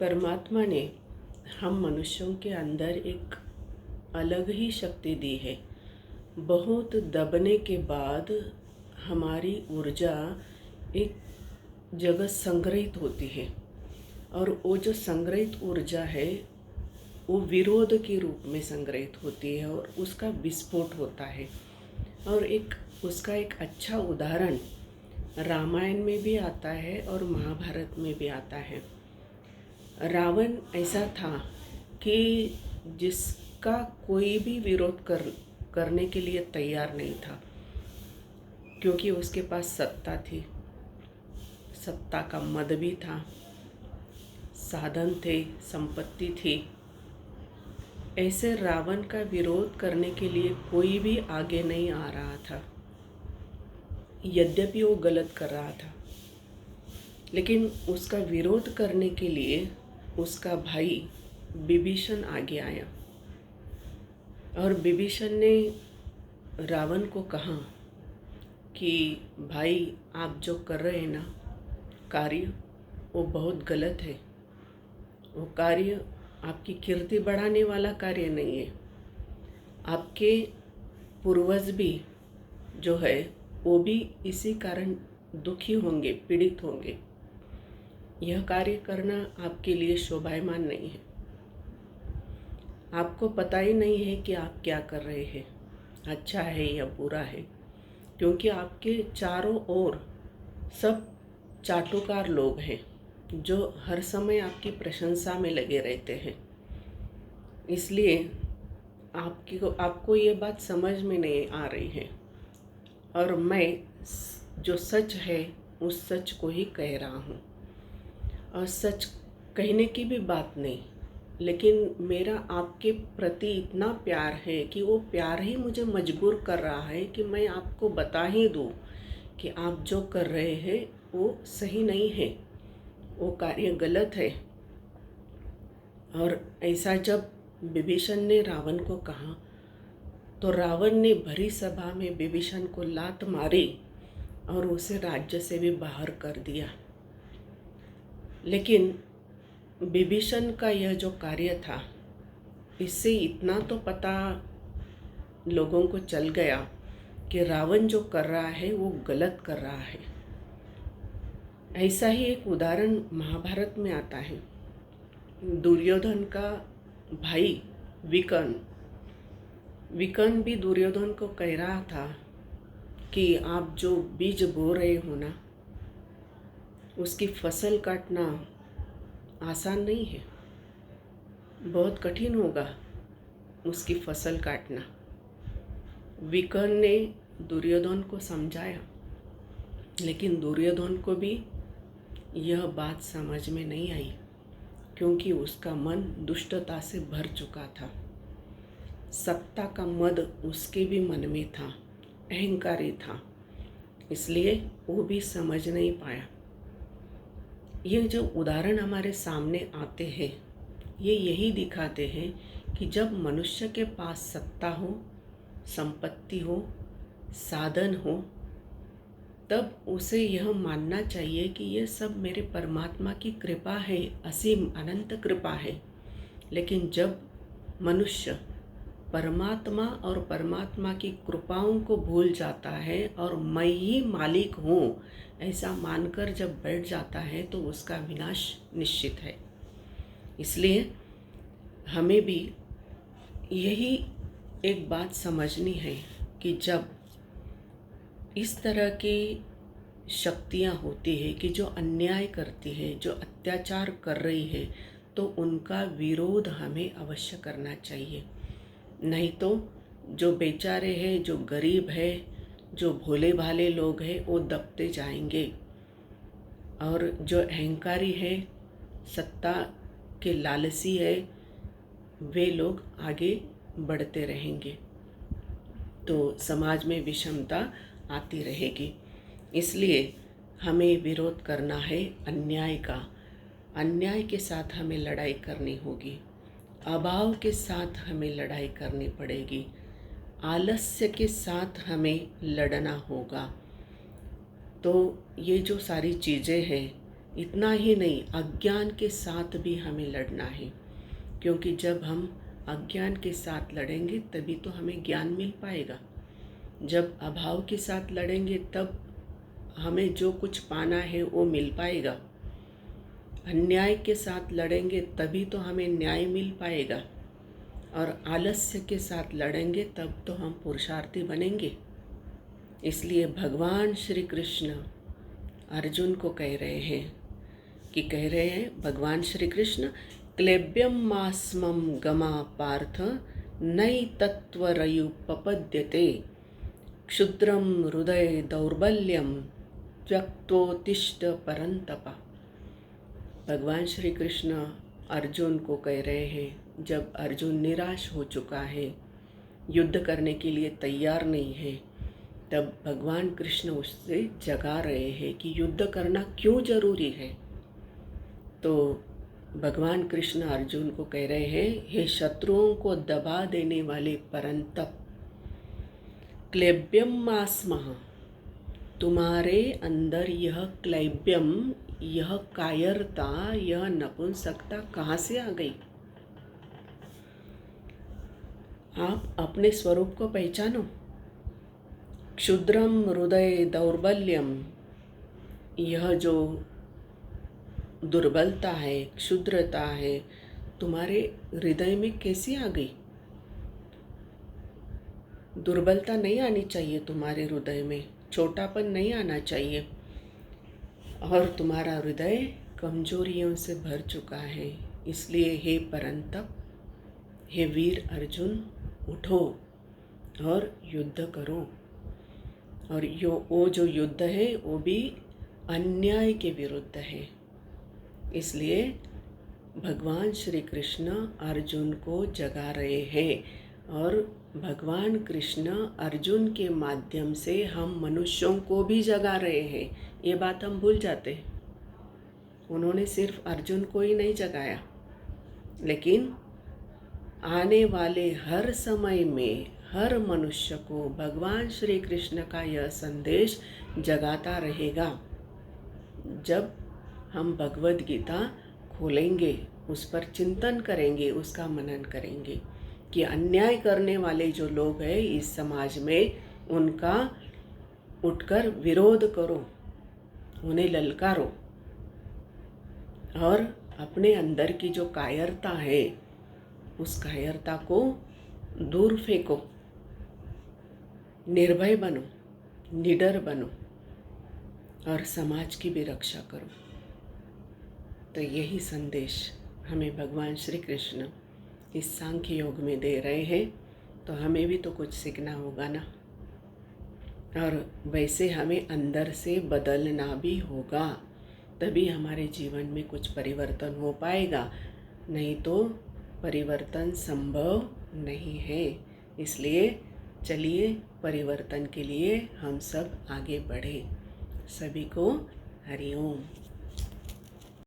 परमात्मा ने हम मनुष्यों के अंदर एक अलग ही शक्ति दी है। बहुत दबने के बाद हमारी ऊर्जा एक जगह संग्रहित होती है और वो जो संग्रहित ऊर्जा है वो विरोध के रूप में संग्रहित होती है और उसका विस्फोट होता है। और उसका एक अच्छा उदाहरण रामायण में भी आता है और महाभारत में भी आता है। रावण ऐसा था कि जिसका कोई भी विरोध करने के लिए तैयार नहीं था, क्योंकि उसके पास सत्ता थी, सत्ता का मद भी था, साधन थे, संपत्ति थी। ऐसे रावण का विरोध करने के लिए कोई भी आगे नहीं आ रहा था, यद्यपि वो गलत कर रहा था। लेकिन उसका विरोध करने के लिए उसका भाई विभीषण आगे आया और विभीषण ने रावण को कहा कि भाई, आप जो कर रहे हैं ना कार्य, वो बहुत गलत है। वो कार्य आपकी कीर्ति बढ़ाने वाला कार्य नहीं है। आपके पूर्वज भी जो है वो भी इसी कारण दुखी होंगे, पीड़ित होंगे। यह कार्य करना आपके लिए शोभायमान नहीं है। आपको पता ही नहीं है कि आप क्या कर रहे हैं, अच्छा है या बुरा है, क्योंकि आपके चारों ओर सब चाटुकार लोग हैं जो हर समय आपकी प्रशंसा में लगे रहते हैं। इसलिए आपको ये बात समझ में नहीं आ रही है और मैं जो सच है उस सच को ही कह रहा हूँ। और सच कहने की भी बात नहीं, लेकिन मेरा आपके प्रति इतना प्यार है कि वो प्यार ही मुझे मजबूर कर रहा है कि मैं आपको बता ही दूँ कि आप जो कर रहे हैं वो सही नहीं है, वो कार्य गलत है। और ऐसा जब विभीषण ने रावण को कहा तो रावण ने भरी सभा में विभीषण को लात मारी और उसे राज्य से भी बाहर कर दिया। लेकिन विभीषण का यह जो कार्य था, इससे इतना तो पता लोगों को चल गया कि रावण जो कर रहा है वो गलत कर रहा है। ऐसा ही एक उदाहरण महाभारत में आता है। दुर्योधन का भाई विकर्ण भी दुर्योधन को कह रहा था कि आप जो बीज बो रहे हो ना, उसकी फसल काटना आसान नहीं है, बहुत कठिन होगा उसकी फसल काटना। विकर्ण ने दुर्योधन को समझाया, लेकिन दुर्योधन को भी यह बात समझ में नहीं आई, क्योंकि उसका मन दुष्टता से भर चुका था। सत्ता का मद उसके भी मन में था, अहंकारी था, इसलिए वो भी समझ नहीं पाया। ये जो उदाहरण हमारे सामने आते हैं, ये यही दिखाते हैं कि जब मनुष्य के पास सत्ता हो, संपत्ति हो, साधन हो, तब उसे यह मानना चाहिए कि ये सब मेरे परमात्मा की कृपा है, असीम अनंत कृपा है। लेकिन जब मनुष्य परमात्मा और परमात्मा की कृपाओं को भूल जाता है और मैं ही मालिक हूँ ऐसा मानकर जब बैठ जाता है, तो उसका विनाश निश्चित है। इसलिए हमें भी यही एक बात समझनी है कि जब इस तरह की शक्तियाँ होती है कि जो अन्याय करती है, जो अत्याचार कर रही है, तो उनका विरोध हमें अवश्य करना चाहिए। नहीं तो जो बेचारे हैं, जो गरीब है, जो भोले भाले लोग हैं, वो दबते जाएंगे और जो अहंकारी है, सत्ता के लालची है, वे लोग आगे बढ़ते रहेंगे, तो समाज में विषमता आती रहेगी। इसलिए हमें विरोध करना है अन्याय का। अन्याय के साथ हमें लड़ाई करनी होगी, अभाव के साथ हमें लड़ाई करनी पड़ेगी, आलस्य के साथ हमें लड़ना होगा। तो ये जो सारी चीज़ें हैं, इतना ही नहीं, अज्ञान के साथ भी हमें लड़ना है, क्योंकि जब हम अज्ञान के साथ लड़ेंगे तभी तो हमें ज्ञान मिल पाएगा। जब अभाव के साथ लड़ेंगे तब हमें जो कुछ पाना है वो मिल पाएगा। अन्याय के साथ लड़ेंगे तभी तो हमें न्याय मिल पाएगा, और आलस्य के साथ लड़ेंगे तब तो हम पुरुषार्थी बनेंगे। इसलिए भगवान श्री कृष्ण अर्जुन को कह रहे हैं भगवान श्री कृष्ण, क्लेब्यम मास्मम गमा पार्थ नई तत्वरयुपपद्यते क्षुद्रम हृदय दौर्बल्यम त्यक्तोत्तिष्ठ परंतप। भगवान श्री कृष्ण अर्जुन को कह रहे हैं, जब अर्जुन निराश हो चुका है, युद्ध करने के लिए तैयार नहीं है, तब भगवान कृष्ण उससे जगा रहे हैं कि युद्ध करना क्यों जरूरी है। तो भगवान कृष्ण अर्जुन को कह रहे हैं, हे शत्रुओं को दबा देने वाले परंतप, क्लैब्यम मास्मः, तुम्हारे अंदर यह क्लैब्यम, यह कायरता, यह नपुंसकता कहाँ से आ गई? आप अपने स्वरूप को पहचानो। क्षुद्रम हृदय दौर्बल्यम, यह जो दुर्बलता है, क्षुद्रता है, तुम्हारे हृदय में कैसी आ गई? दुर्बलता नहीं आनी चाहिए तुम्हारे हृदय में, छोटापन नहीं आना चाहिए, और तुम्हारा हृदय कमजोरियों से भर चुका है। इसलिए हे परंतप, हे वीर अर्जुन, उठो और युद्ध करो। और वो जो युद्ध है वो भी अन्याय के विरुद्ध है। इसलिए भगवान श्री कृष्ण अर्जुन को जगा रहे हैं, और भगवान कृष्ण अर्जुन के माध्यम से हम मनुष्यों को भी जगा रहे हैं। ये बात हम भूल जाते हैं। उन्होंने सिर्फ अर्जुन को ही नहीं जगाया, लेकिन आने वाले हर समय में हर मनुष्य को भगवान श्री कृष्ण का यह संदेश जगाता रहेगा। जब हम भगवद गीता खोलेंगे, उस पर चिंतन करेंगे, उसका मनन करेंगे कि अन्याय करने वाले जो लोग हैं इस समाज में, उनका उठकर विरोध करो, उन्हें ललकारो, और अपने अंदर की जो कायरता है उस कायरता को दूर फेंको, निर्भय बनो, निडर बनो, और समाज की भी रक्षा करो। तो यही संदेश हमें भगवान श्री कृष्ण इस सांख्य योग में दे रहे हैं। तो हमें भी तो कुछ सीखना होगा ना, और वैसे हमें अंदर से बदलना भी होगा, तभी हमारे जीवन में कुछ परिवर्तन हो पाएगा, नहीं तो परिवर्तन संभव नहीं है। इसलिए चलिए परिवर्तन के लिए हम सब आगे बढ़े। सभी को हरि ओम।